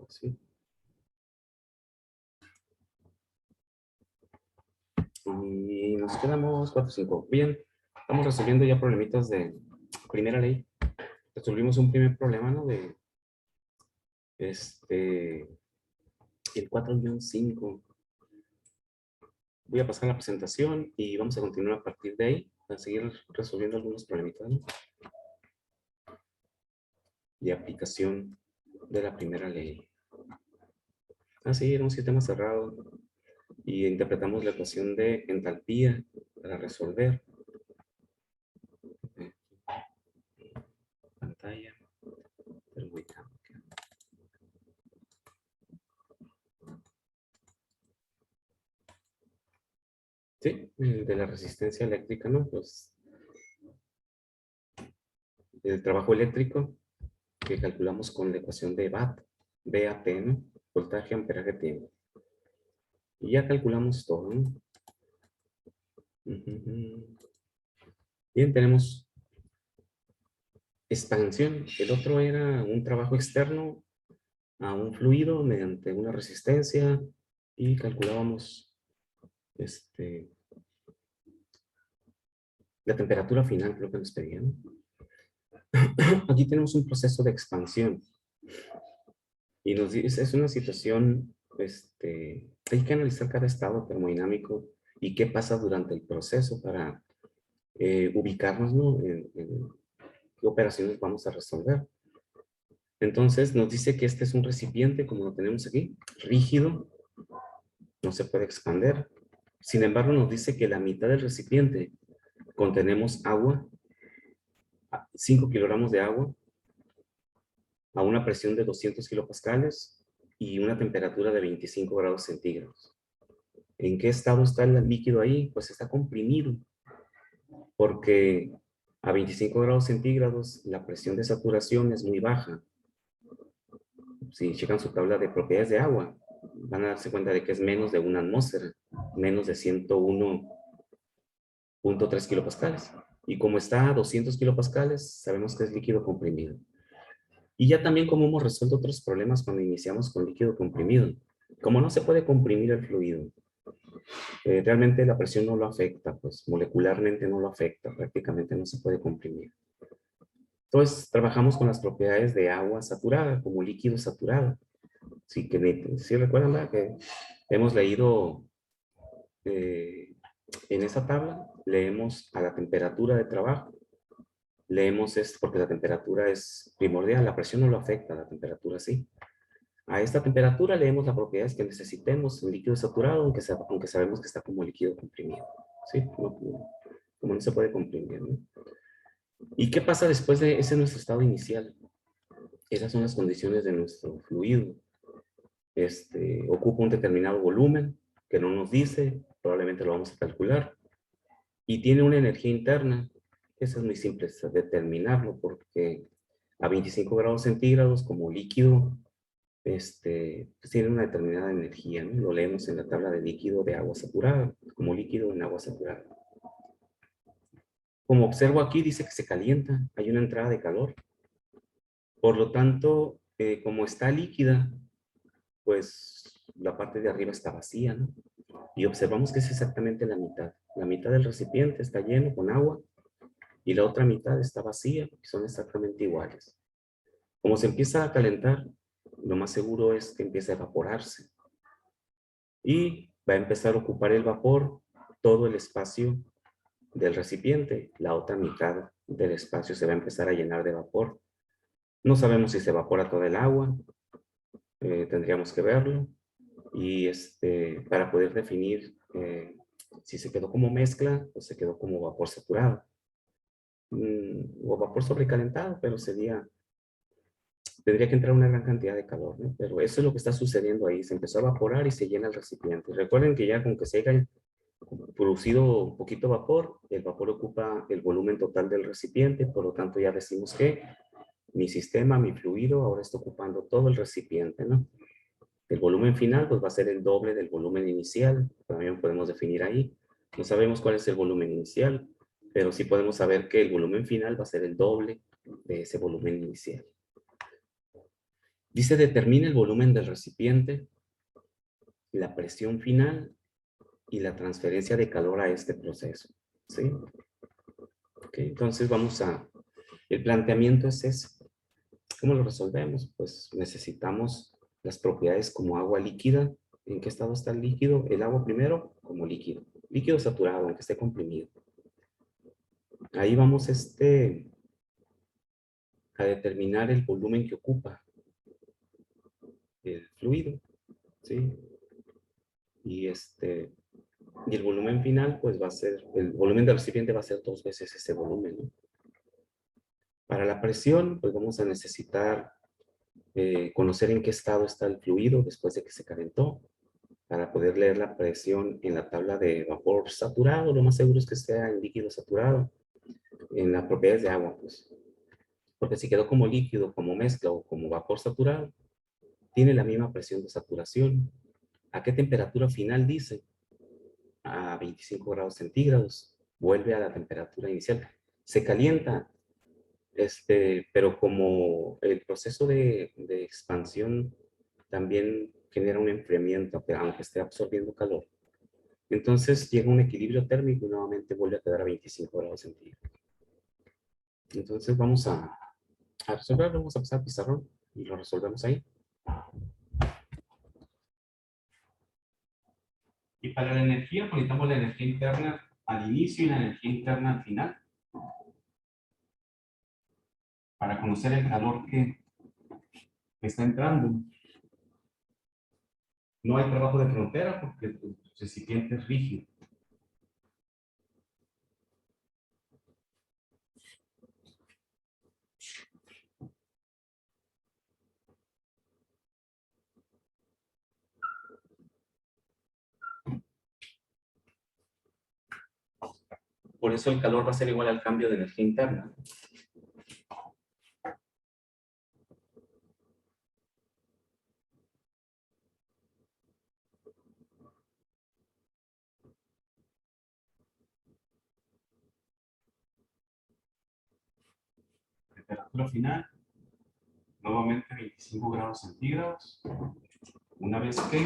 ¿sí? Y nos quedamos 4 o 5. Bien, estamos resolviendo ya problemitas de primera ley. Resolvimos un primer problema, ¿no? De el 4-5. Voy a pasar la presentación y vamos a continuar a partir de ahí para seguir resolviendo algunos problemitas, ¿no? De aplicación de la primera ley. Así era un sistema cerrado y interpretamos la ecuación de entalpía para resolver. Pantalla. Termómetro. Sí, de la resistencia eléctrica, ¿no? Pues el trabajo eléctrico que calculamos con la ecuación de BAT, BAT, ¿no? Voltaje, amperaje, tiempo. Y ya calculamos todo, ¿no? Bien, tenemos expansión. El otro era un trabajo externo a un fluido mediante una resistencia y calculábamos la temperatura final, creo que nos pedían. Aquí tenemos un proceso de expansión y nos dice, es una situación, hay que analizar cada estado termodinámico y qué pasa durante el proceso para ubicarnos, ¿no? en qué operaciones vamos a resolver. Entonces nos dice que este es un recipiente, como lo tenemos aquí, rígido, no se puede expander. Sin embargo, nos dice que la mitad del recipiente contenemos agua, 5 kilogramos de agua, a una presión de 200 kilopascales y una temperatura de 25 grados centígrados. ¿En qué estado está el líquido ahí? Pues está comprimido, porque a 25 grados centígrados la presión de saturación es muy baja. Si checan su tabla de propiedades de agua, van a darse cuenta de que es menos de una atmósfera, menos de 101.3 kilopascales. Y como está a 200 kilopascales, sabemos que es líquido comprimido. Y ya también como hemos resuelto otros problemas cuando iniciamos con líquido comprimido. Como no se puede comprimir el fluido, realmente la presión no lo afecta, pues molecularmente no lo afecta, prácticamente no se puede comprimir. Entonces trabajamos con las propiedades de agua saturada, como líquido saturado. Sí, ¿sí recuerdan, ¿verdad? Que hemos leído en esa tabla, leemos a la temperatura de trabajo, leemos esto porque la temperatura es primordial, la presión no lo afecta, la temperatura sí. A esta temperatura leemos las propiedades que necesitemos en líquido saturado, aunque sabemos que está como líquido comprimido. ¿Sí? Como no se puede comprimir, ¿no? ¿Y qué pasa después de ese nuestro estado inicial? Esas son las condiciones de nuestro fluido. Ocupa un determinado volumen que no nos dice, probablemente lo vamos a calcular, y tiene una energía interna. Eso es muy simple determinarlo, porque a 25 grados centígrados como líquido, pues tiene una determinada energía, ¿no? Lo leemos en la tabla de líquido de agua saturada, como líquido en agua saturada. Como observo aquí, dice que se calienta, hay una entrada de calor. Por lo tanto, como está líquida, pues la parte de arriba está vacía, ¿no? Y observamos que es exactamente la mitad. La mitad del recipiente está lleno con agua y la otra mitad está vacía, y son exactamente iguales. Como se empieza a calentar, lo más seguro es que empiece a evaporarse. Y va a empezar a ocupar el vapor todo el espacio del recipiente. La otra mitad del espacio se va a empezar a llenar de vapor. No sabemos si se evapora toda el agua, tendríamos que verlo. Y para poder definir si se quedó como mezcla o se quedó como vapor saturado. O vapor sobrecalentado, pero tendría que entrar una gran cantidad de calor, ¿no? Pero eso es lo que está sucediendo ahí. Se empezó a evaporar y se llena el recipiente. Recuerden que ya con que se haya producido un poquito vapor, el vapor ocupa el volumen total del recipiente, por lo tanto ya decimos que mi sistema, mi fluido, ahora está ocupando todo el recipiente, ¿no? El volumen final pues va a ser el doble del volumen inicial, también podemos definir ahí. No sabemos cuál es el volumen inicial, pero sí podemos saber que el volumen final va a ser el doble de ese volumen inicial. Dice, determina el volumen del recipiente, la presión final y la transferencia de calor a este proceso. ¿Sí? Okay, entonces vamos a... El planteamiento es ese. ¿Cómo lo resolvemos? Pues necesitamos las propiedades como agua líquida. ¿En qué estado está el líquido? El agua primero como líquido. Líquido saturado, aunque esté comprimido. Ahí vamos a determinar el volumen que ocupa el fluido. ¿Sí? Y y el volumen final, pues va a ser, el volumen del recipiente va a ser 2 veces ese volumen, ¿no? Para la presión, pues vamos a necesitar conocer en qué estado está el fluido después de que se calentó, para poder leer la presión en la tabla de vapor saturado. Lo más seguro es que sea en líquido saturado, en las propiedades de agua, pues. Porque si quedó como líquido, como mezcla o como vapor saturado, tiene la misma presión de saturación. ¿A qué temperatura final dice? A 25 grados centígrados. Vuelve a la temperatura inicial. Se calienta, pero como el proceso de expansión también genera un enfriamiento, aunque esté absorbiendo calor. Entonces llega un equilibrio térmico y nuevamente vuelve a quedar a 25 grados centígrados. Entonces vamos a resolverlo, vamos a pasar al pizarrón y lo resolvemos ahí. Y para la energía, necesitamos la energía interna al inicio y la energía interna al final. Para conocer el calor que está entrando. No hay trabajo de frontera porque el recipiente es rígido. Por eso el calor va a ser igual al cambio de energía interna. Temperatura final, nuevamente 25 grados centígrados. Una vez que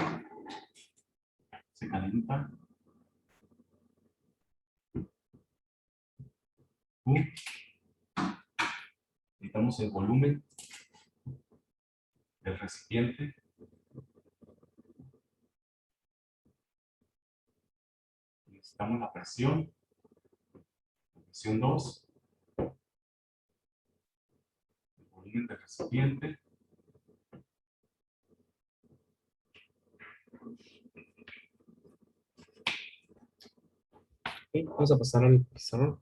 se calienta, necesitamos el volumen del recipiente. Necesitamos la presión 2, el volumen del recipiente. Okay, vamos a pasar al pizarrón.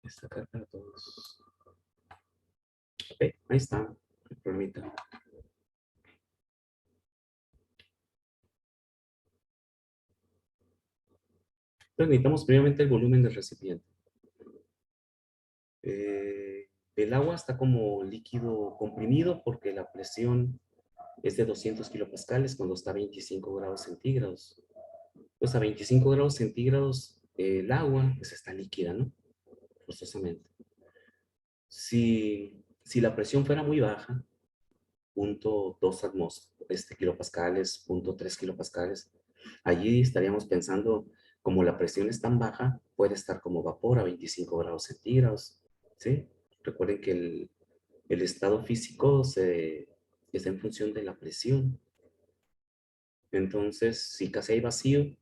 Está acá para todos. Ok, ahí está el problemita. Entonces necesitamos primeramente el volumen del recipiente. El agua está como líquido comprimido porque la presión es de 200 kilopascales cuando está a 25 grados centígrados. Pues a 25 grados centígrados el agua pues está líquida, ¿no? Forzosamente. Si la presión fuera muy baja, 0.2 kilopascales, 0.3 kilopascales, allí estaríamos pensando, como la presión es tan baja, puede estar como vapor a 25 grados centígrados, ¿sí? Recuerden que el estado físico está en función de la presión. Entonces, si casi hay vacío,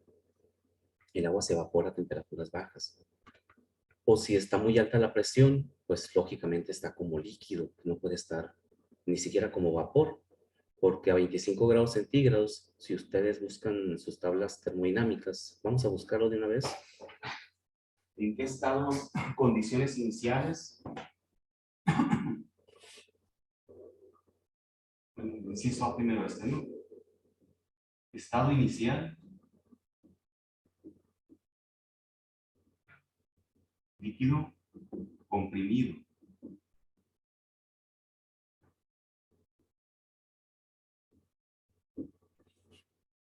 el agua se evapora a temperaturas bajas. O si está muy alta la presión, pues lógicamente está como líquido, no puede estar ni siquiera como vapor, porque a 25 grados centígrados, si ustedes buscan sus tablas termodinámicas, vamos a buscarlo de una vez. ¿En qué estado, condiciones iniciales? Inciso A primero este, ¿no? Estado inicial, líquido comprimido.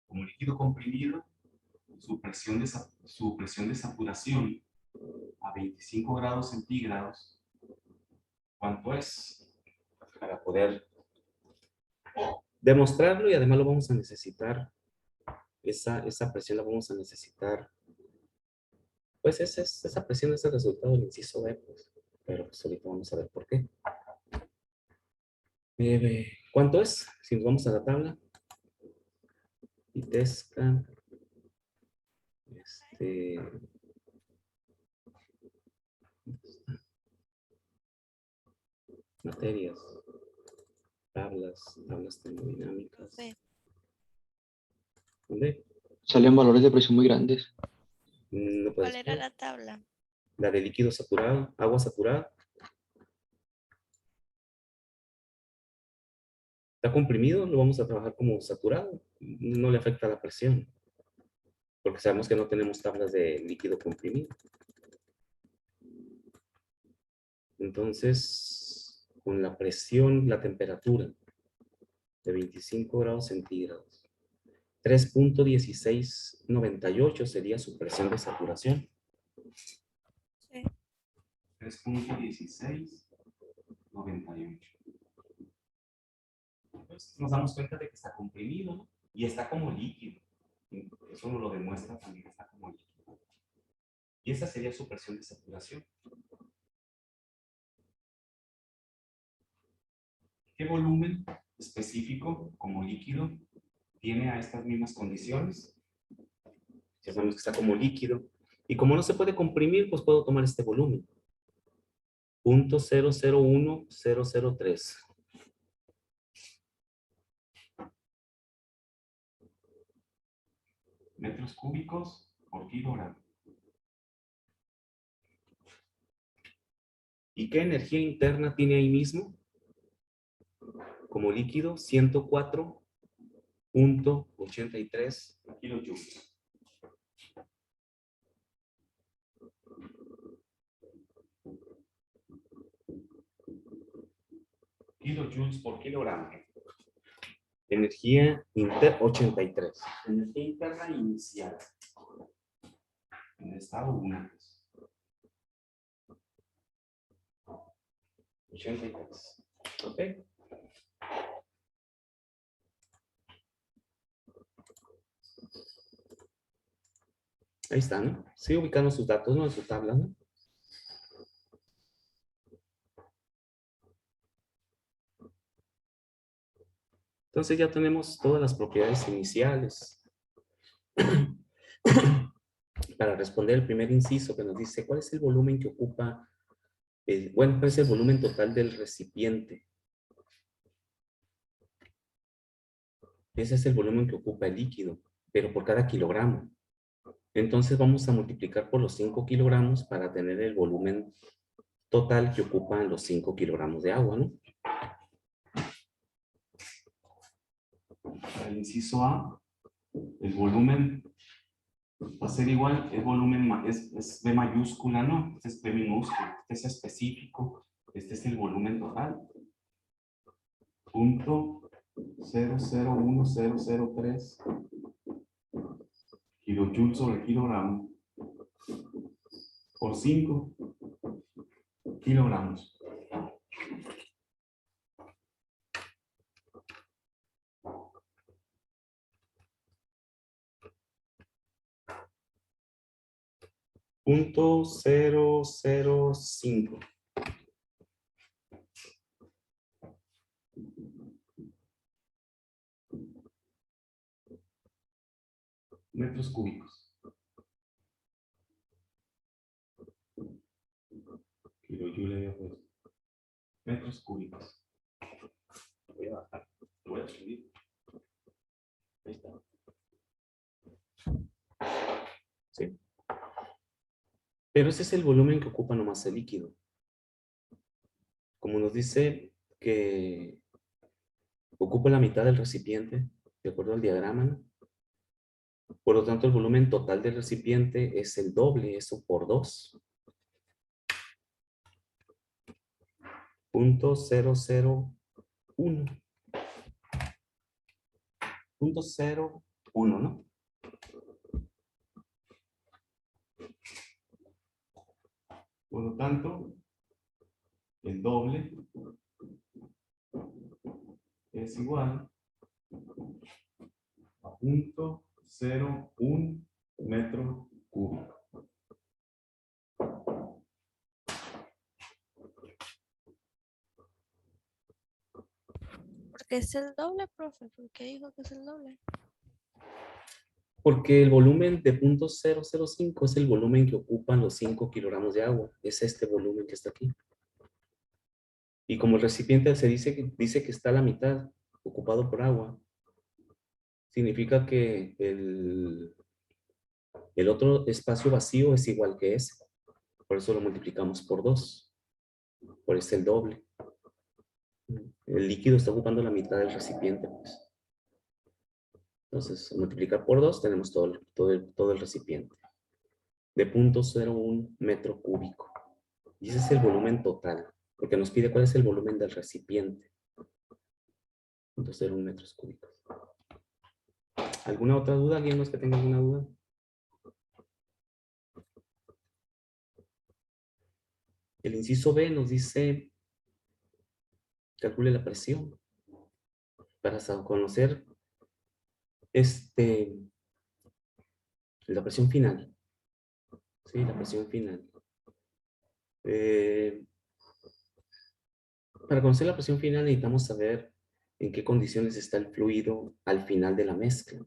Como líquido comprimido, su presión de saturación a 25 grados centígrados, ¿cuánto es? Para poder demostrarlo, y además lo vamos a necesitar, esa presión la vamos a necesitar, pues esa presión es el resultado del inciso B, pues, pero pues ahorita vamos a ver por qué. ¿Cuánto es? Si nos vamos a la tabla. Itesca, materias, tablas termodinámicas. Sí. ¿Dónde? Salen valores de presión muy grandes. No puedes ¿Cuál era ver. la tabla? La de líquido saturado, agua saturada. Está comprimido, lo vamos a trabajar como saturado. No le afecta la presión, porque sabemos que no tenemos tablas de líquido comprimido. Entonces, con la presión, la temperatura de 25 grados centígrados, 3.1698 sería su presión de saturación. Sí. 3.1698. Entonces nos damos cuenta de que está comprimido, ¿no? Y está como líquido. Eso nos lo demuestra también, está como líquido. Y esa sería su presión de saturación. ¿Qué volumen específico como líquido tiene a estas mismas condiciones? Ya sabemos que está como líquido. Y como no se puede comprimir, pues puedo tomar este volumen. 0.001003. Metros cúbicos por kilogramo. ¿Y qué energía interna tiene ahí mismo? Como líquido, 104.83 kilojoules. Kilojoules por kilogramo. Energía interna, 83. Energía interna inicial. En el estado 1. 83. ¿Ok? Ahí está, ¿no? Sigue ubicando sus datos, ¿no? En su tabla, ¿no? Entonces ya tenemos todas las propiedades iniciales. Para responder el primer inciso que nos dice, ¿cuál es el volumen que ocupa, bueno, cuál es el volumen total del recipiente? Ese es el volumen que ocupa el líquido, pero por cada kilogramo. Entonces vamos a multiplicar por los 5 kilogramos para tener el volumen total que ocupan los 5 kilogramos de agua, ¿no? Para el inciso A, el volumen va a ser igual, el volumen es B mayúscula, ¿no? Este es B minúscula, este es específico, este es el volumen total. Punto 001003 kilojoules sobre kilogramo por 5 kilogramos. Punto 005. metros cúbicos. Kilojoule había puesto. Metros cúbicos. Voy a bajar. Voy a subir. Ahí está. ¿Sí? Pero ese es el volumen que ocupa nomás el líquido. Como nos dice que ocupa la mitad del recipiente, de acuerdo al diagrama, ¿no? Por lo tanto, el volumen total del recipiente es el doble, eso por 2. 0.001. 0.01, ¿no? Por lo tanto, el doble es igual a 0.01 metro cúbico. Porque es el doble, profe. ¿Por qué dijo que es el doble? Porque el volumen de 0.005 es el volumen que ocupan los 5 kilogramos de agua. Es este volumen que está aquí. Y como el recipiente se dice que está a la mitad ocupado por agua, significa que el otro espacio vacío es igual que ese. Por eso lo multiplicamos por 2. Por eso el doble. El líquido está ocupando la mitad del recipiente, pues. Entonces, multiplicar por 2 tenemos todo el recipiente. De 0.01 metro cúbico. Y ese es el volumen total. Porque nos pide cuál es el volumen del recipiente. 0.01 metros cúbicos. ¿Alguna otra duda? ¿Alguien más que tenga alguna duda? El inciso B nos dice, calcule la presión. Para conocer la presión final. Sí, la presión final. Para conocer la presión final necesitamos saber en qué condiciones está el fluido al final de la mezcla.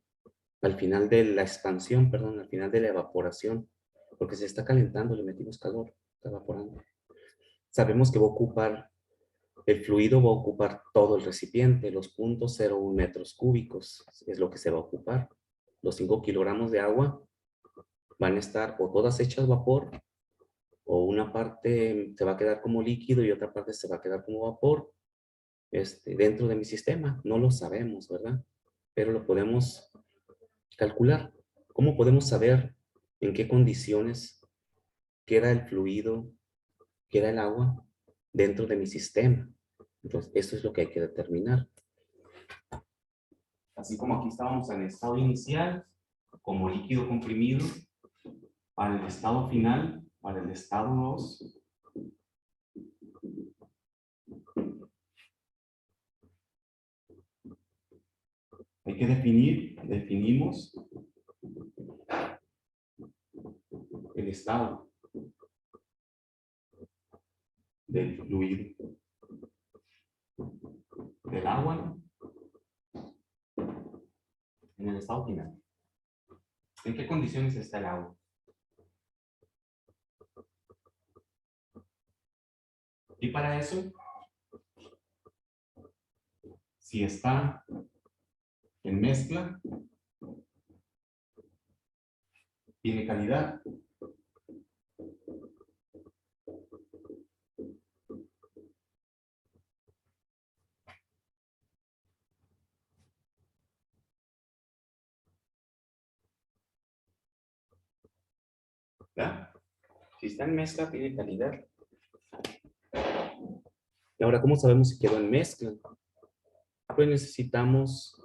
Al final de la expansión, perdón, al final de la evaporación. Porque se está calentando, le metimos calor, está evaporando. Sabemos que el fluido va a ocupar todo el recipiente, los 0.01 metros cúbicos, es lo que se va a ocupar. Los 5 kilogramos de agua van a estar o todas hechas vapor, o una parte se va a quedar como líquido y otra parte se va a quedar como vapor dentro de mi sistema. No lo sabemos, ¿verdad? Pero lo podemos calcular. ¿Cómo podemos saber en qué condiciones queda el fluido, queda el agua dentro de mi sistema? Entonces, eso es lo que hay que determinar. Así como aquí estábamos en el estado inicial, como líquido comprimido, para el estado final, para el estado 2, hay que definimos el estado del fluido, del agua, en el estado final. ¿En qué condiciones está el agua? Y para eso, si está en mezcla, tiene calidad. ¿Verdad? Si está en mezcla, tiene calidad. Y ahora, ¿cómo sabemos si quedó en mezcla? Pues necesitamos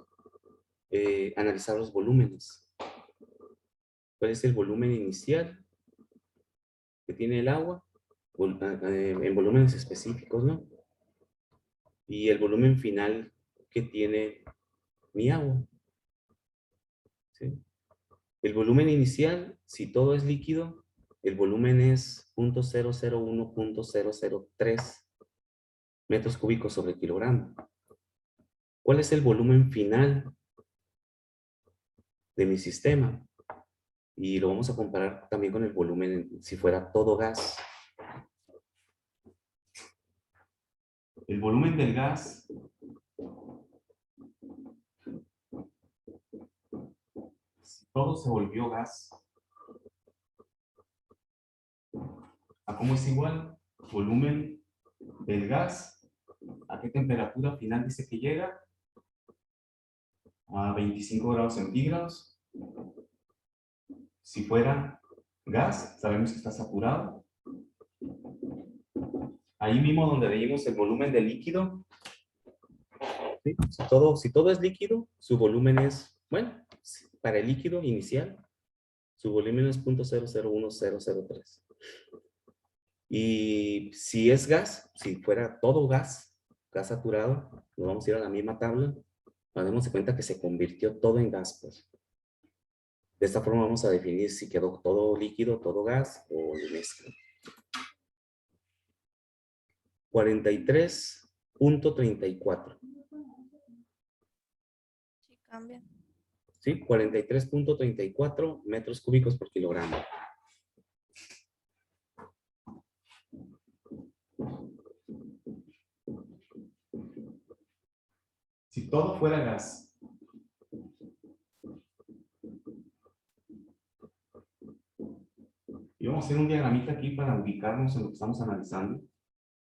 analizar los volúmenes. ¿Cuál es el volumen inicial que tiene el agua? En volúmenes específicos, ¿no? Y el volumen final que tiene mi agua. ¿Sí? El volumen inicial, si todo es líquido, el volumen es 0.001.003 metros cúbicos sobre kilogramo. ¿Cuál es el volumen final de mi sistema? Y lo vamos a comparar también con el volumen si fuera todo gas. El volumen del gas si todo se volvió gas, ¿a cómo es igual? Volumen del gas, ¿a qué temperatura final dice que llega? A 25 grados centígrados. Si fuera gas, sabemos que está saturado. Ahí mismo donde veíamos el volumen del líquido, ¿sí? Si todo es líquido, su volumen es, bueno, para el líquido inicial, su volumen es 0.001003. Y si es gas, si fuera todo gas, gas saturado, nos vamos a ir a la misma tabla, nos damos cuenta que se convirtió todo en gas, pues. De esta forma vamos a definir si quedó todo líquido, todo gas o mezcla. 43.34. Sí, cambia. ¿Sí? 43.34 metros cúbicos por kilogramo. Si todo fuera gas, y vamos a hacer un diagramita aquí para ubicarnos en lo que estamos analizando.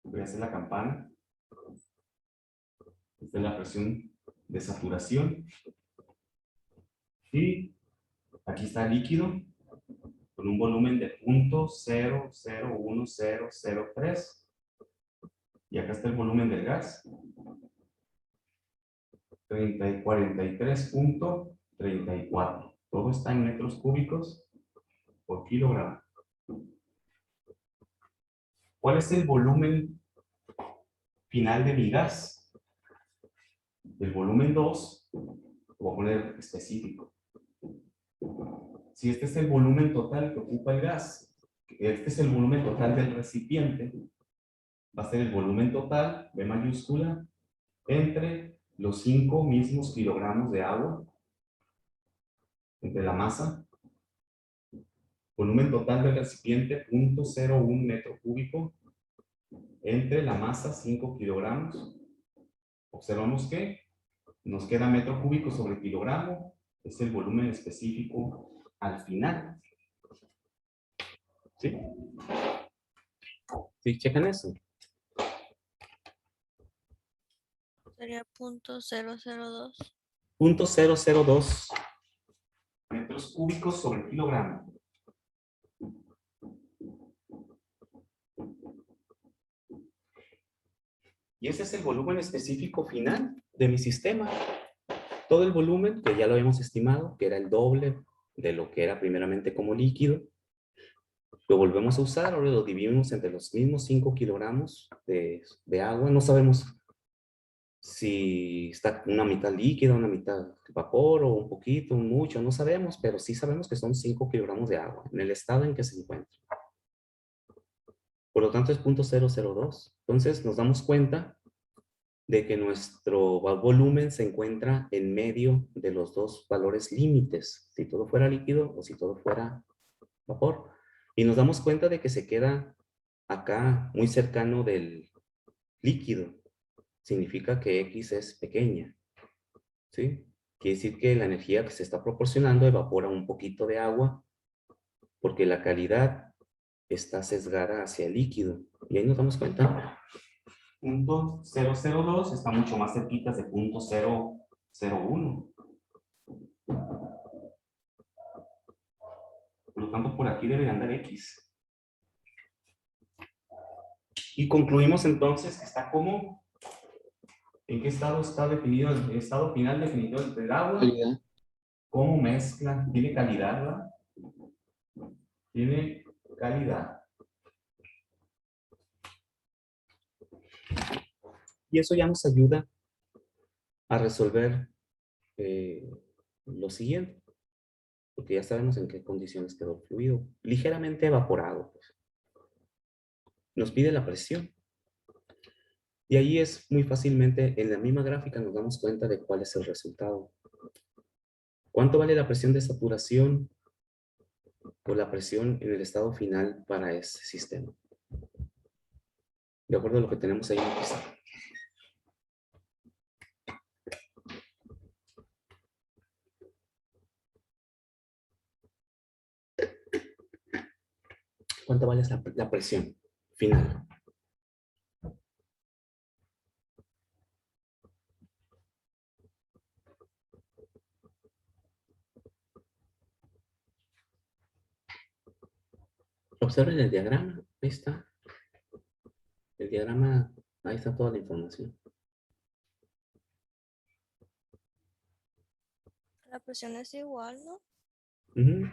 Voy a hacer la campana. Esta es la presión de saturación. Y aquí está el líquido con un volumen de 0.001003. Y acá está el volumen del gas. 43.34. Todo está en metros cúbicos por kilogramo. ¿Cuál es el volumen final de mi gas? El volumen 2, voy a poner específico. Si este es el volumen total que ocupa el gas, este es el volumen total del recipiente, va a ser el volumen total, B mayúscula, entre los 5 mismos kilogramos de agua, entre la masa. Volumen total del recipiente, 0.01 metro cúbico, entre la masa, 5 kilogramos. Observamos que nos queda metro cúbico sobre kilogramo, es el volumen específico al final. ¿Sí? ¿Sí? ¿Checan eso? Sería 0.002. 0.002 metros cúbicos sobre kilogramo. Y ese es el volumen específico final de mi sistema. Todo el volumen, que ya lo habíamos estimado, que era el doble de lo que era primeramente como líquido, lo volvemos a usar, ahora lo dividimos entre los mismos 5 kilogramos de agua. No sabemos si está una mitad líquida, una mitad vapor, o un poquito, un mucho, no sabemos, pero sí sabemos que son 5 kilogramos de agua, en el estado en que se encuentra. Por lo tanto es 0.002. Entonces nos damos cuenta de que nuestro volumen se encuentra en medio de los dos valores límites, si todo fuera líquido o si todo fuera vapor. Y nos damos cuenta de que se queda acá muy cercano del líquido. Significa que X es pequeña, ¿sí? Quiere decir que la energía que se está proporcionando evapora un poquito de agua porque la calidad está sesgada hacia el líquido. Y ahí nos damos cuenta. 0.002 está mucho más cerquita de 0.001. Por lo tanto, por aquí debe andar X. Y concluimos entonces que está como, ¿en qué estado está definido el estado final definido del agua? Calidad. ¿Cómo mezcla? ¿Tiene calidad, verdad? Tiene calidad. Y eso ya nos ayuda a resolver lo siguiente. Porque ya sabemos en qué condiciones quedó el fluido. Ligeramente evaporado, pues. Nos pide la presión. Y ahí es muy fácilmente, en la misma gráfica nos damos cuenta de cuál es el resultado. ¿Cuánto vale la presión de saturación por la presión en el estado final para ese sistema. De acuerdo a lo que tenemos ahí en la pizarra. ¿Cuánto vale la presión final? Observen el diagrama. Ahí está. El diagrama, ahí está toda la información. La presión es igual, ¿no? Ujú.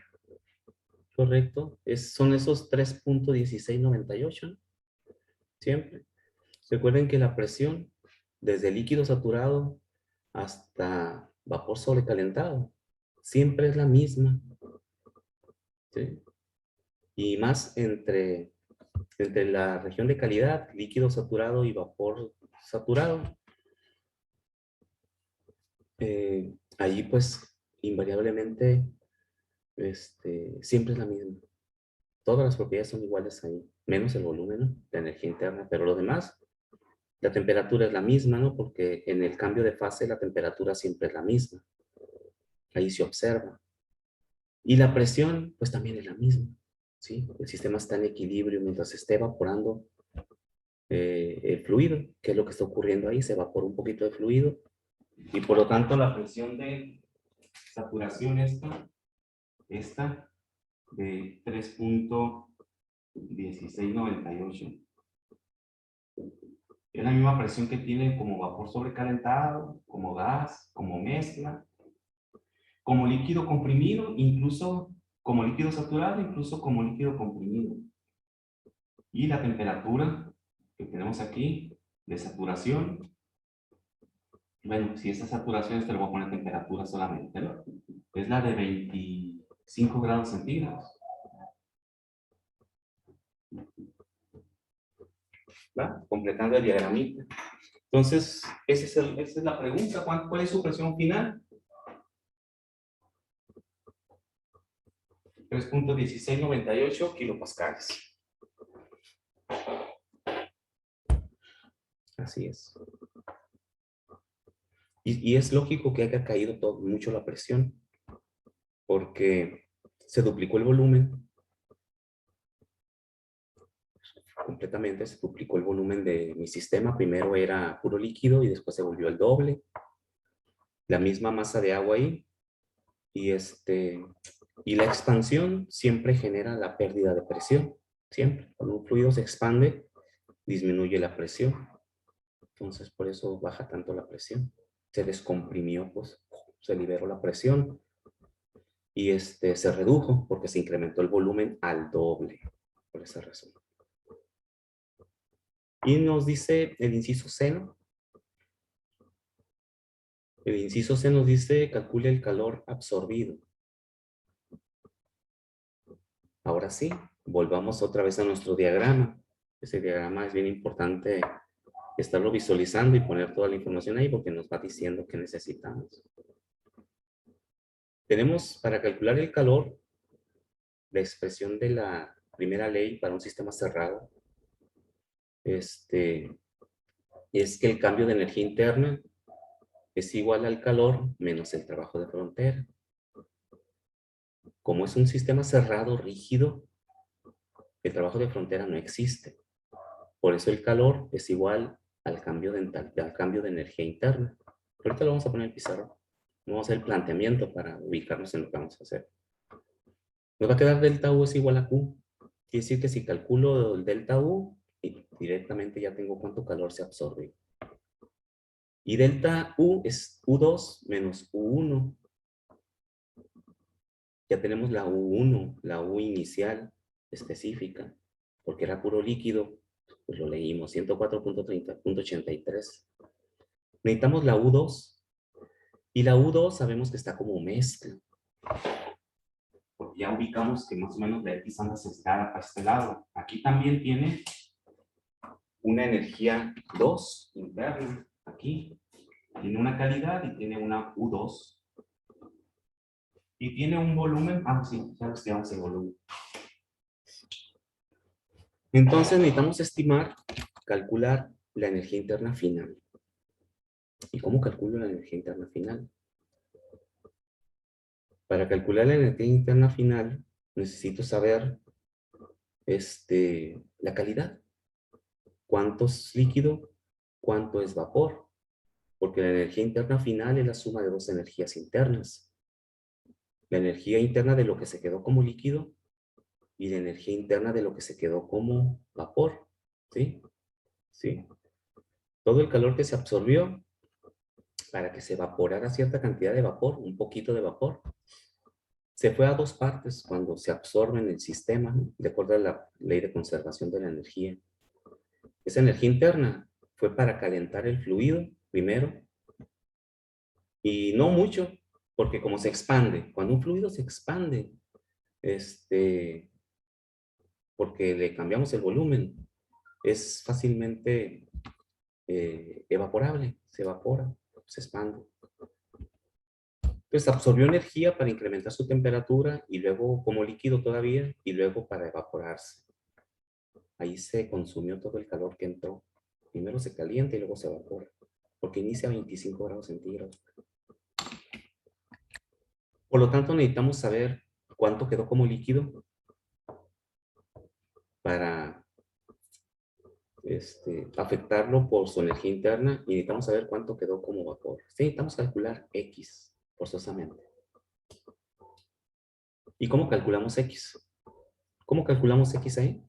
Correcto. Son esos 3.1698, ¿no? Siempre. Recuerden que la presión, desde líquido saturado hasta vapor sobrecalentado, siempre es la misma. ¿Sí? Y más entre la región de calidad, líquido saturado y vapor saturado. Allí pues invariablemente siempre es la misma. Todas las propiedades son iguales ahí, menos el volumen, ¿no? La energía interna, pero lo demás, la temperatura es la misma, ¿no? Porque en el cambio de fase la temperatura siempre es la misma. Ahí se observa. Y la presión, pues también es la misma, ¿sí? El sistema está en equilibrio mientras se esté evaporando el fluido, que es lo que está ocurriendo ahí, se evapora un poquito de fluido y por lo tanto la presión de saturación esta de 3.1698 es la misma presión que tiene como vapor sobrecalentado, como gas, como mezcla, como líquido comprimido, incluso como líquido saturado, incluso como líquido comprimido. Y la temperatura que tenemos aquí de saturación, bueno, si esa saturación, te lo voy a poner temperatura solamente, ¿no? Es la de 25 grados centígrados. ¿Va? Completando el diagramita. Entonces, esa es la pregunta. ¿Cuál es su presión final? 3.1698 kilopascales. Así es. Y es lógico que haya caído mucho la presión, porque se duplicó el volumen. Completamente se duplicó el volumen de mi sistema. Primero era puro líquido y después se volvió el doble. La misma masa de agua ahí. Y la expansión siempre genera la pérdida de presión. Siempre. Cuando un fluido se expande, disminuye la presión. Entonces, por eso baja tanto la presión. Se descomprimió, pues, se liberó la presión. Y se redujo porque se incrementó el volumen al doble. Por esa razón. Y nos dice el inciso C, ¿no? El inciso C nos dice, calcule el calor absorbido. Ahora sí, volvamos otra vez a nuestro diagrama. Ese diagrama es bien importante estarlo visualizando y poner toda la información ahí porque nos va diciendo qué necesitamos. Tenemos para calcular el calor la expresión de la primera ley para un sistema cerrado. Es que el cambio de energía interna es igual al calor menos el trabajo de frontera. Como es un sistema cerrado, rígido, el trabajo de frontera no existe. Por eso el calor es igual al cambio de energía interna. Ahorita lo vamos a poner en el pizarrón. Vamos a hacer el planteamiento para ubicarnos en lo que vamos a hacer. Nos va a quedar delta U es igual a Q. Quiere decir que si calculo el delta U, directamente ya tengo cuánto calor se absorbe. Y delta U es U2 menos U1. Ya tenemos la U1, la U inicial específica, porque era puro líquido, pues lo leímos, 104.30.83. Necesitamos la U2, y la U2 sabemos que está como mezcla, porque ya ubicamos que más o menos la X anda sesgada para este lado. Aquí también tiene una energía 2 interna, aquí. Tiene una calidad y tiene una U2. Y tiene un volumen, sí, ya estimamos el volumen. Entonces necesitamos estimar, calcular la energía interna final. ¿Y cómo calculo la energía interna final? Para calcular la energía interna final, necesito saber la calidad. ¿Cuánto es líquido? ¿Cuánto es vapor? Porque la energía interna final es la suma de dos energías internas. La energía interna de lo que se quedó como líquido y la energía interna de lo que se quedó como vapor. ¿Sí? ¿Sí? Todo el calor que se absorbió para que se evaporara cierta cantidad de vapor, un poquito de vapor, se fue a dos partes cuando se absorbe en el sistema, ¿no? De acuerdo a la ley de conservación de la energía. Esa energía interna fue para calentar el fluido primero, y no mucho, porque como se expande, cuando un fluido se expande, porque le cambiamos el volumen, es fácilmente evaporable, se evapora, se expande. Entonces absorbió energía para incrementar su temperatura y luego como líquido todavía y luego para evaporarse. Ahí se consumió todo el calor que entró. Primero se calienta y luego se evapora, porque inicia a 25 grados centígrados. Por lo tanto, necesitamos saber cuánto quedó como líquido para afectarlo por su energía interna y necesitamos saber cuánto quedó como vapor. Sí, necesitamos calcular X, forzosamente. ¿Y cómo calculamos X? ¿Cómo calculamos X ahí?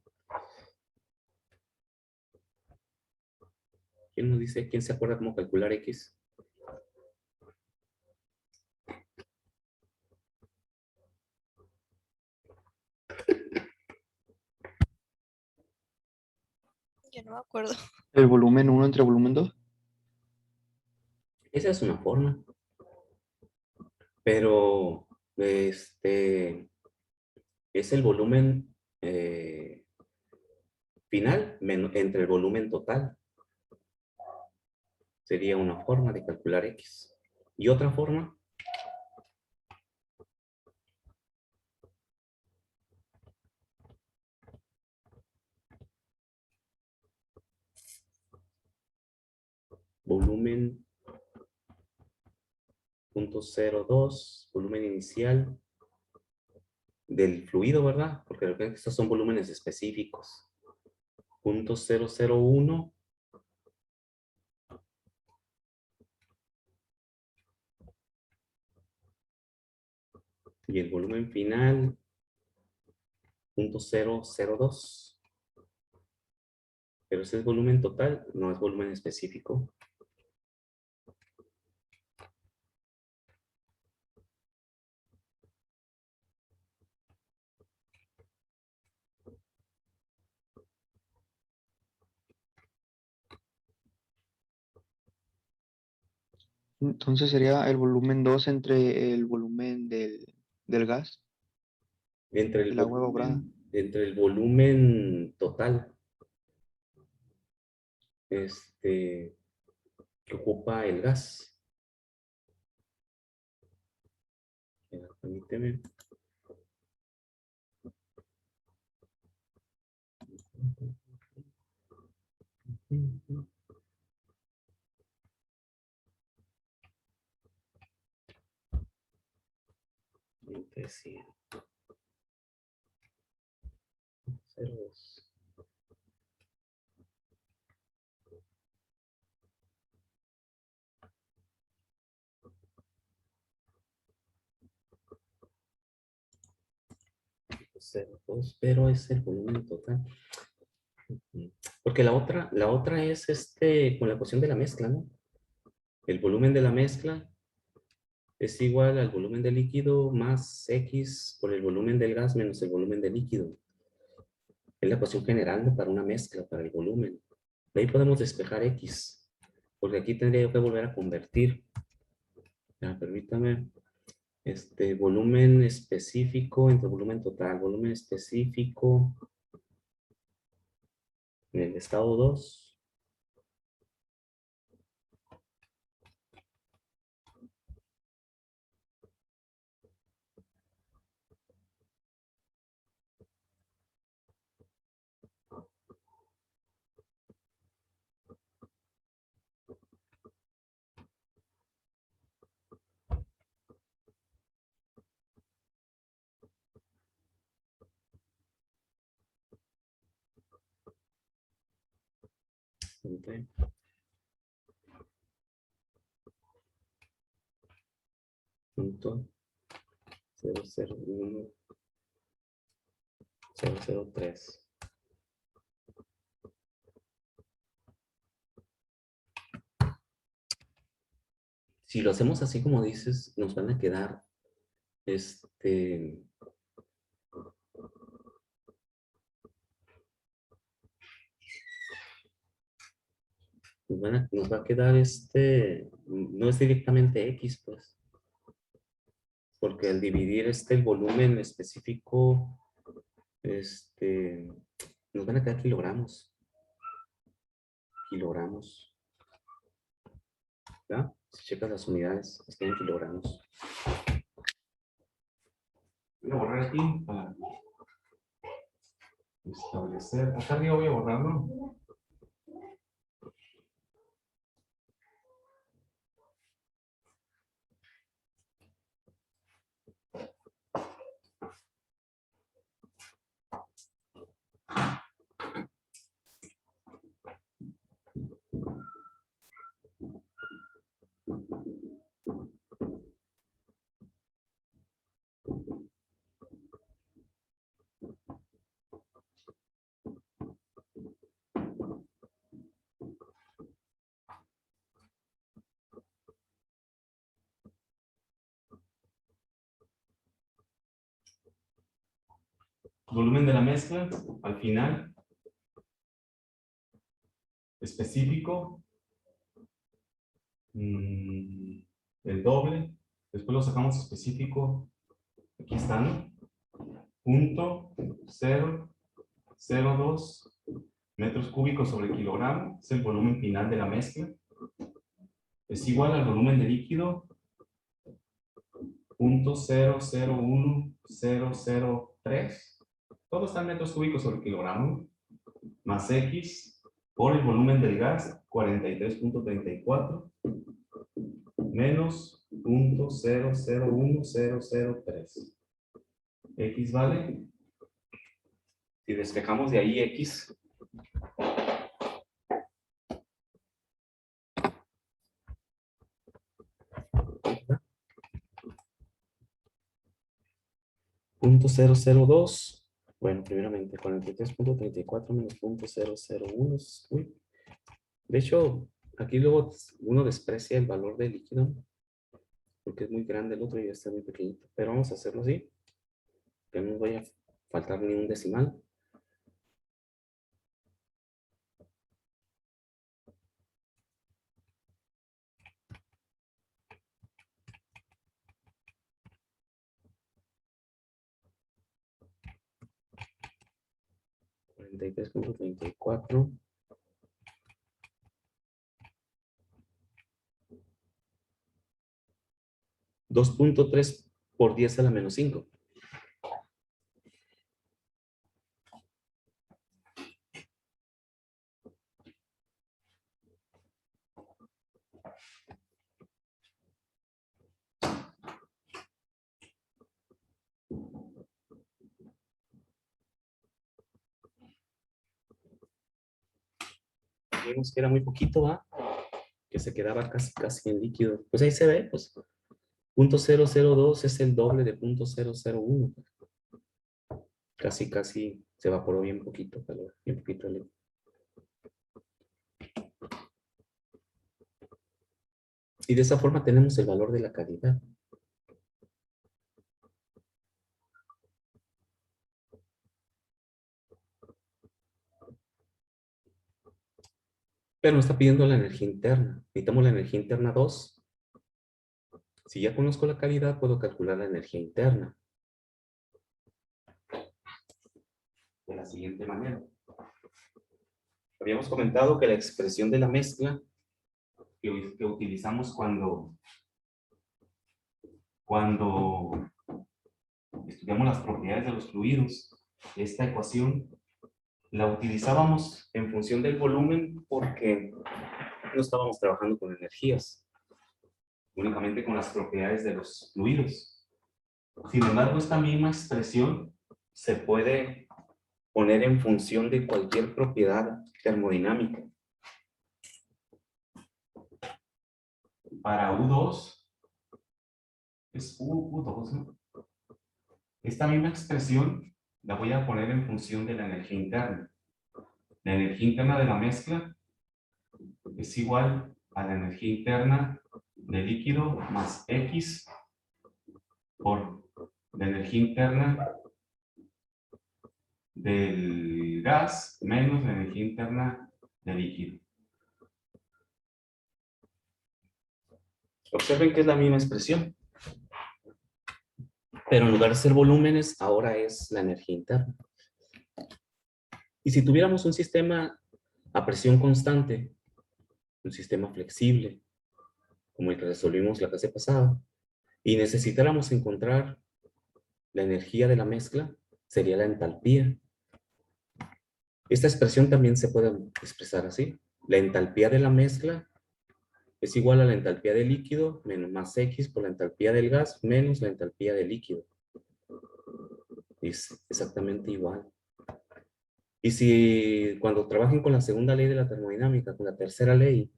¿Quién nos dice? ¿Quién se acuerda cómo calcular X? Yo no me acuerdo. El volumen 1 entre volumen 2. Esa es una forma. Pero es el volumen final entre el volumen total. Sería una forma de calcular X. Y otra forma, volumen 0.02, volumen inicial del fluido, ¿verdad? Porque recuerden que estos son volúmenes específicos. 0.001 y el volumen final 0.002. Pero ese es volumen total, no es volumen específico. Entonces sería el volumen 2 entre el volumen del gas, el agua evaporada. Entre el volumen total que ocupa el gas. Permíteme. Entre 100. 0.2. Cero dos, pero es el volumen total. Porque la otra es con la cuestión de la mezcla, ¿no? El volumen de la mezcla es igual al volumen del líquido más X por el volumen del gas menos el volumen del líquido. Es la ecuación general, ¿no? Para una mezcla, para el volumen. De ahí podemos despejar X, porque aquí tendría yo que volver a convertir. Ya, permítame. Volumen específico entre volumen total. Volumen específico en el estado 2. Entre punto 001 003. Si lo hacemos así como dices, nos van a quedar nos va a quedar no es directamente X, pues, porque al dividir el volumen específico, nos van a quedar kilogramos. Kilogramos. ¿Ya? Si checas las unidades, están en kilogramos. Voy a borrar aquí para establecer. Acá arriba voy a borrarlo. Volumen de la mezcla, al final, específico, el doble, después lo sacamos específico, aquí están, 0.002 metros cúbicos sobre kilogramo, es el volumen final de la mezcla, es igual al volumen de líquido, 0.001003, todo está en metros cúbicos sobre kilogramo, más X por el volumen del gas, 43.34, menos 0.001003. X vale, si despejamos de ahí X, .002, bueno, primeramente 43.34 menos .001, uy. De hecho, aquí luego uno desprecia el valor del líquido, porque es muy grande el otro y está muy pequeñito, pero vamos a hacerlo así, que no nos vaya a faltar ni un decimal. .34 2.3 por 10 a la menos 5. Vimos que era muy poquito, ¿va? Que se quedaba casi en líquido. Pues ahí se ve, pues. .002 es el doble de .001. Casi se evaporó bien poquito, pero bien poquito el líquido. Y de esa forma tenemos el valor de la calidad. Pero nos está pidiendo la energía interna. Necesitamos la energía interna 2. Si ya conozco la calidad, puedo calcular la energía interna. De la siguiente manera. Habíamos comentado que la expresión de la mezcla que utilizamos cuando estudiamos las propiedades de los fluidos, esta ecuación la utilizábamos en función del volumen porque no estábamos trabajando con energías, únicamente con las propiedades de los fluidos. Sin embargo, esta misma expresión se puede poner en función de cualquier propiedad termodinámica. para U2 es U2, ¿no? Esta misma expresión la voy a poner en función de la energía interna. La energía interna de la mezcla es igual a la energía interna del líquido más X por la energía interna del gas menos la energía interna del líquido. Observen que es la misma expresión, pero en lugar de ser volúmenes, ahora es la energía interna. Y si tuviéramos un sistema a presión constante, un sistema flexible, como el que resolvimos la clase pasada, y necesitáramos encontrar la energía de la mezcla, sería la entalpía. Esta expresión también se puede expresar así. La entalpía de la mezcla es igual a la entalpía del líquido menos más X por la entalpía del gas menos la entalpía del líquido. Es exactamente igual. Y si cuando trabajen con la segunda ley de la termodinámica, con la tercera ley,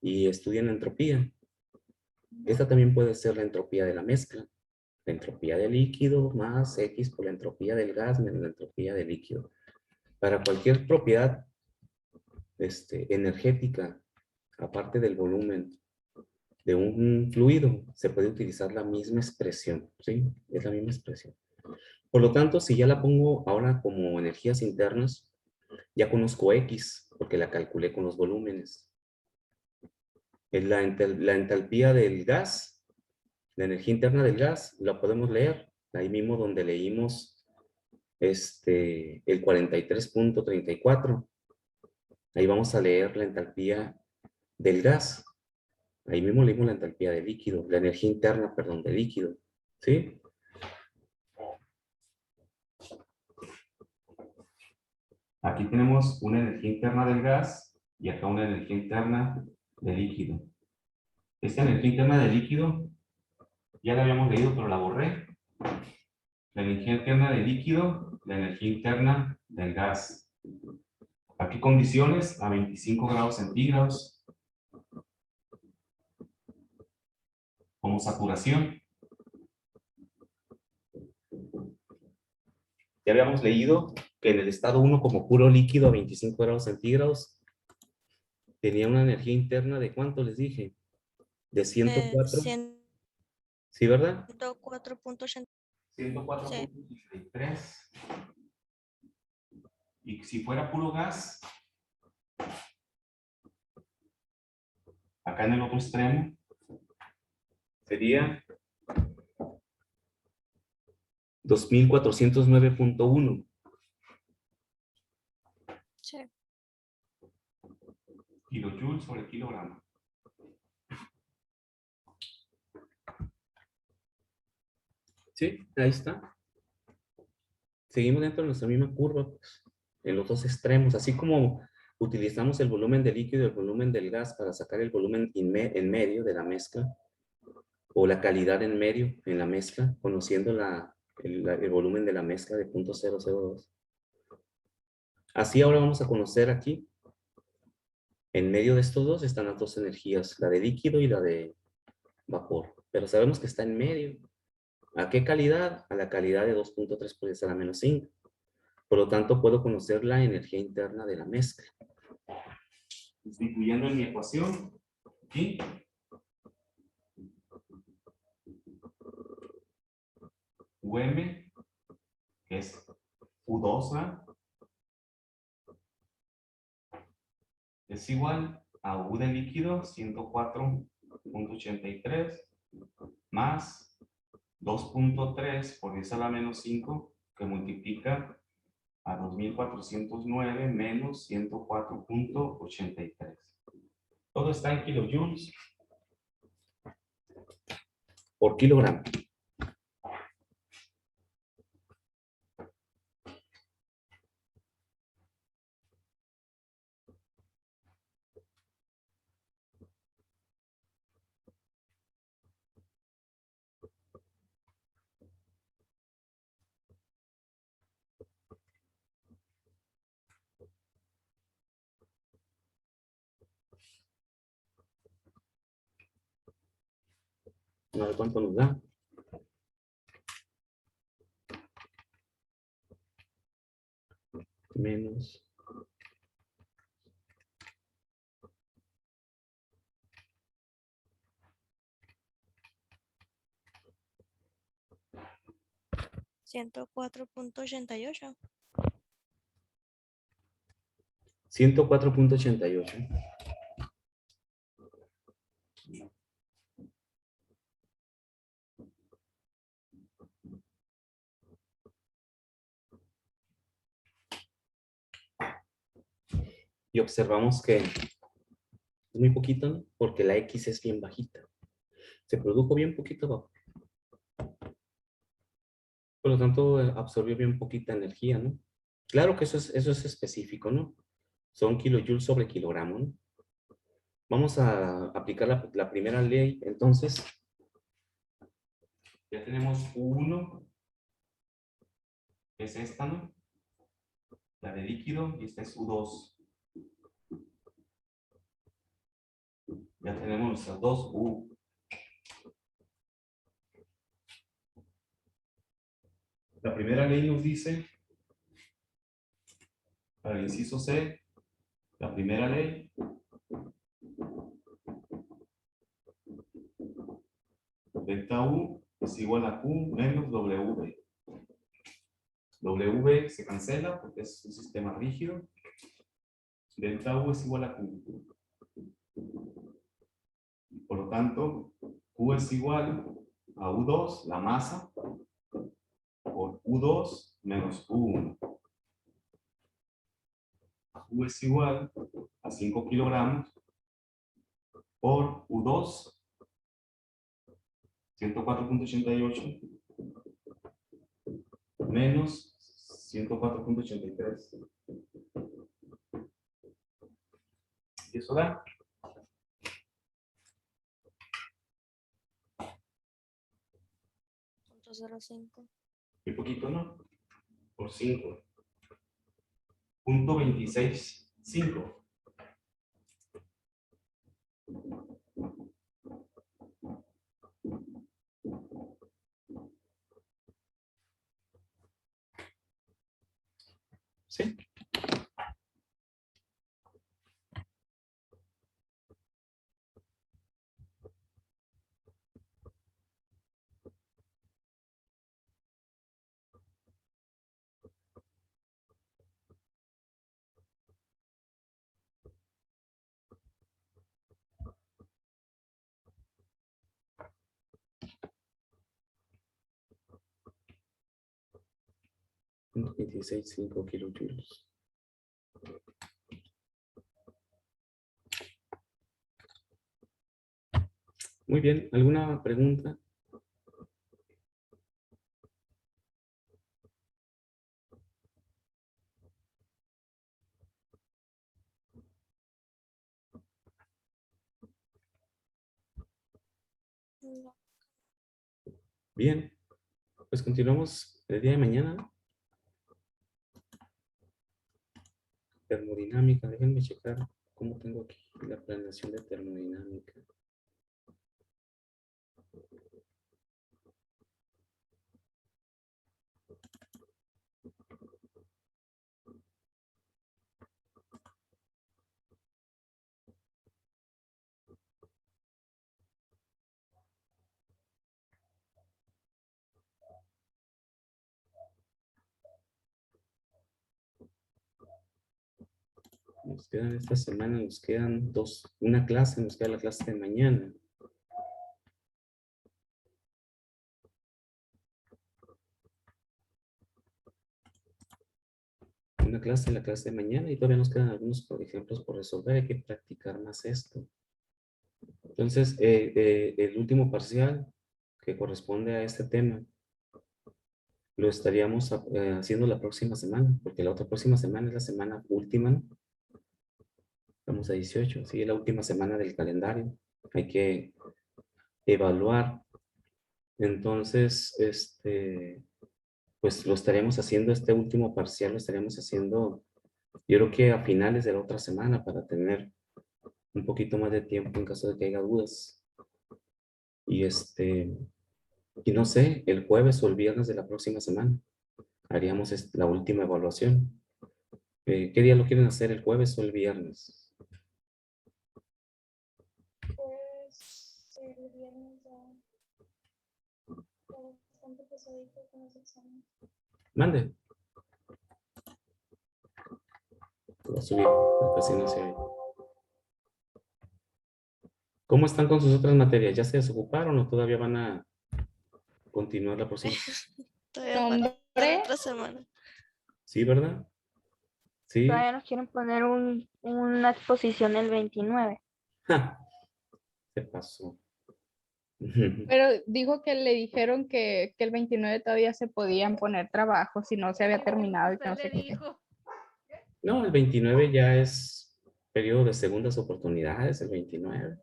y estudien la entropía, esta también puede ser la entropía de la mezcla. La entropía del líquido más X por la entropía del gas menos la entropía del líquido. Para cualquier propiedad energética, aparte del volumen de un fluido, se puede utilizar la misma expresión, ¿sí? Es la misma expresión. Por lo tanto, si ya la pongo ahora como energías internas, ya conozco X, porque la calculé con los volúmenes. Es la entalpía del gas, la energía interna del gas, la podemos leer, ahí mismo donde leímos el 43.34. Ahí vamos a leer la entalpía del gas. Ahí mismo leímos la entalpía del líquido, la energía interna, perdón, del líquido. ¿Sí? Aquí tenemos una energía interna del gas y acá una energía interna del líquido. Esta energía interna del líquido ya la habíamos leído, pero la borré. La energía interna del líquido, la energía interna del gas. Aquí condiciones a 25 grados centígrados como saturación. Ya habíamos leído que en el estado 1 como puro líquido a 25 grados centígrados tenía una energía interna de ¿cuánto les dije? De 104. ¿Sí, verdad? 104.80. 104.83. Y si fuera puro gas, acá en el otro extremo, sería 2409.1 Sí. kilojoules sobre kilogramo. Sí, ahí está. Seguimos dentro de nuestra misma curva, pues, en los dos extremos, así como utilizamos el volumen del líquido y el volumen del gas para sacar el volumen en medio de la mezcla, o la calidad en medio en la mezcla, conociendo el volumen de la mezcla de 0.002. Así ahora vamos a conocer aquí, en medio de estos dos están las dos energías, la de líquido y la de vapor, pero sabemos que está en medio. ¿A qué calidad? A la calidad de 2.3 por 10 a la menos 5. Por lo tanto, puedo conocer la energía interna de la mezcla. Incluyendo en mi ecuación, aquí, UM, que es U2, ¿verdad? Es igual a U de líquido, 104.83, más 2.3 por 10 a la menos 5, que multiplica a 2409 menos 104.83. Todo está en kilojoules por kilogramo. A ver cuánto nos da. Menos. $104.88. 104.88. Y observamos que es muy poquito, ¿no? Porque la X es bien bajita. Se produjo bien poquito vapor. Por lo tanto, absorbió bien poquita energía, ¿no? Claro que eso es específico, ¿no? Son kilojoules sobre kilogramo, ¿no? Vamos a aplicar la primera ley. Entonces, ya tenemos U1, que es esta, ¿no? La de líquido, y esta es U2. Ya tenemos las dos U. La primera ley nos dice, para el inciso C, la primera ley, delta U es igual a Q menos W. W se cancela porque es un sistema rígido. Delta U es igual a Q. Por lo tanto, Q es igual a U2, la masa, por U2 menos U1. U es igual a 5 kilogramos por U2, 104.88, menos 104.83. Y eso da 0.05. muy poquito, ¿no? Por 5. Punto 26.5. ¿Sí? Punto 26.5 kilojoules. Muy bien, ¿alguna pregunta? No. Bien, pues continuamos el día de mañana. Termodinámica, déjenme checar cómo tengo aquí la planeación de termodinámica. Nos quedan esta semana, nos quedan una clase, nos queda la clase de mañana. Una clase, la clase de mañana, y todavía nos quedan algunos ejemplos por resolver. Hay que practicar más esto. Entonces, el último parcial que corresponde a este tema lo estaríamos haciendo la próxima semana, porque la otra próxima semana es la semana última, ¿no? Estamos a 18, sí, es la última semana del calendario. Hay que evaluar. Entonces, pues lo estaremos haciendo, este último parcial lo estaremos haciendo, yo creo que a finales de la otra semana, para tener un poquito más de tiempo en caso de que haya dudas. Y no sé, el jueves o el viernes de la próxima semana haríamos la última evaluación. ¿Qué día lo quieren hacer, el jueves o el viernes? Pues el viernes ya bastante pesadito con los exámenes. Mande. Lo voy a subir, porque así no se oye. ¿Cómo están con sus otras materias? ¿Ya se desocuparon o todavía van a continuar la próxima? Todavía falta Hombre, otra semana. Sí, ¿verdad? Sí. todavía nos quieren poner una exposición el 29. Ja, se pasó. pero dijo que le dijeron que el 29 todavía se podían poner trabajos si no se había terminado y que no sé qué. No, el 29 ya es periodo de segundas oportunidades, el 29.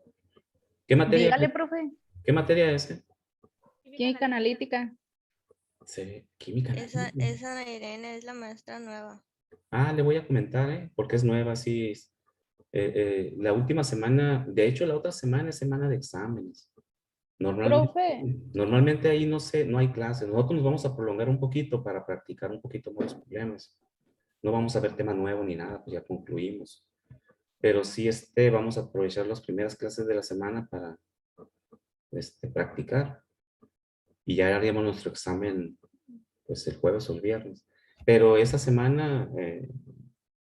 ¿Qué materia? Dígale, profe, ¿Qué materia es? química analítica. Sí, química analítica. Esa Irene es la maestra nueva. Ah, le voy a comentar, porque es nueva, sí. La última semana, de hecho, la otra semana es semana de exámenes. Profe, Normalmente ahí no hay clases. Nosotros nos vamos a prolongar un poquito para practicar un poquito más los problemas. No vamos a ver tema nuevo ni nada, pues ya concluimos. Pero sí, vamos a aprovechar las primeras clases de la semana para practicar. Y ya haríamos nuestro examen, pues el jueves o el viernes. Pero esa semana,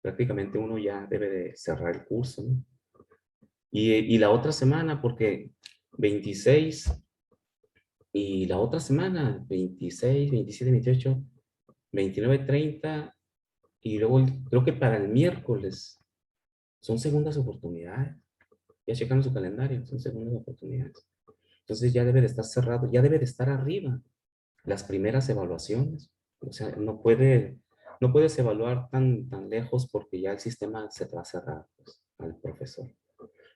prácticamente uno ya debe de cerrar el curso, ¿no? Y la otra semana, porque 26 y la otra semana, 26, 27, 28, 29, 30, y luego creo que para el miércoles son segundas oportunidades. Ya checaron su calendario, son segundas oportunidades. Entonces ya debe de estar cerrado, ya debe de estar arriba las primeras evaluaciones. O sea, no puedes evaluar tan lejos porque ya el sistema se te va a cerrar, pues, al profesor.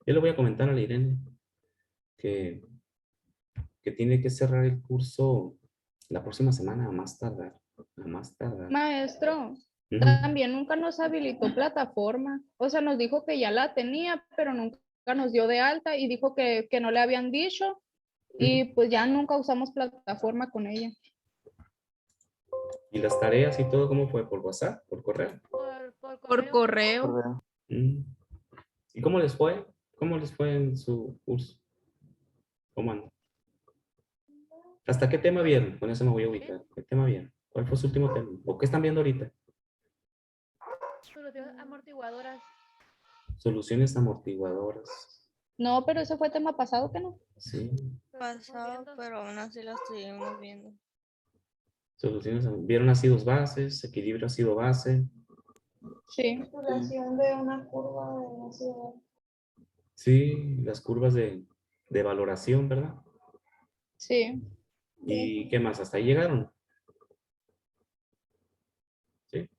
Yo le voy a comentar a la Irene que tiene que cerrar el curso la próxima semana a más tardar. A más tardar. maestro, Ujú. también nunca nos habilitó plataforma. O sea, nos dijo que ya la tenía, pero nunca nos dio de alta y dijo que no le habían dicho y pues ya nunca usamos plataforma con ella. ¿Y las tareas y todo cómo fue? ¿Por WhatsApp? ¿Por correo? Por correo. Correo. Mm. ¿Y cómo les fue? ¿Cómo les fue en su curso? ¿Cómo andan? ¿Hasta qué tema vieron? Con eso me voy a ubicar. ¿Qué tema vieron? ¿Cuál fue su último tema? ¿O qué están viendo ahorita? Soluciones amortiguadoras. Soluciones amortiguadoras. No, pero ese fue tema pasado, ¿que no? Sí. Pasado, pero aún así la estuvimos viendo. Soluciones. ¿Vieron ácidos bases? Equilibrio ácido base. Sí. Calculación de una curva de ácido. Sí, las curvas de valoración, ¿verdad? Sí. ¿Y qué más? ¿Hasta ahí llegaron? Sí.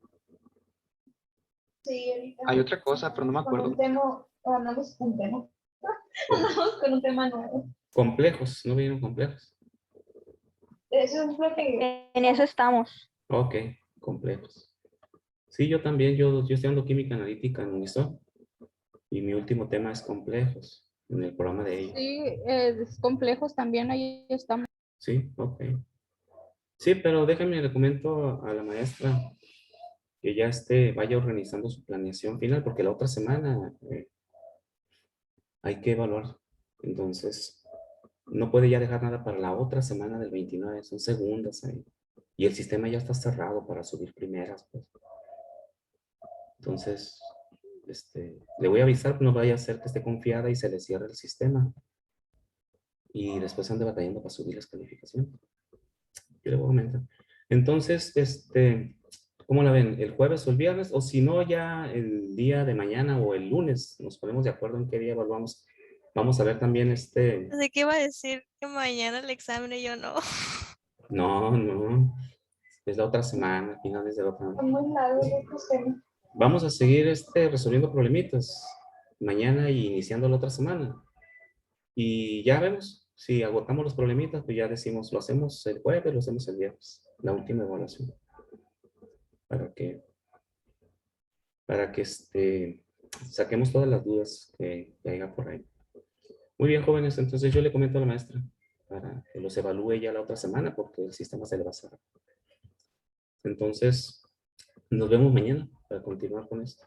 Sí, ahorita. Hay otra cosa, pero no me Con acuerdo. un tema, hablamos con un tema. Hablamos con un tema nuevo. Complejos, ¿no vieron complejos? Eso es lo que. En eso estamos. Ok, complejos. Sí, yo también, yo estoy dando química analítica en Unison y mi último tema es complejos en el programa de ellos. Sí, es complejos también, ahí estamos. Sí, ok. Sí, pero déjame, le comento a la maestra que ya vaya organizando su planeación final, porque la otra semana hay que evaluar. Entonces, no puede ya dejar nada para la otra semana del 29, son segundas ahí. Y el sistema ya está cerrado para subir primeras, pues. Entonces, le voy a avisar, no vaya a ser que esté confiada y se le cierre el sistema. Y después ande batallando para subir las calificaciones. Yo le voy a comentar. Entonces, ¿cómo la ven? ¿El jueves o el viernes? O si no, ya el día de mañana o el lunes nos ponemos de acuerdo en qué día evaluamos. Vamos a ver también ¿De qué iba a decir que mañana el examen y yo no? No. Es la otra semana, finales de la otra semana. Muy largo estos temas. Vamos a seguir resolviendo problemitas mañana y iniciando la otra semana. Y ya vemos, si agotamos los problemitas, pues ya decimos, lo hacemos el jueves, lo hacemos el viernes, la última evaluación. Para que, saquemos todas las dudas que haya por ahí. Muy bien, jóvenes, entonces yo le comento a la maestra para que los evalúe ya la otra semana porque el sistema se le va a cerrar. Entonces, nos vemos mañana para continuar con esto.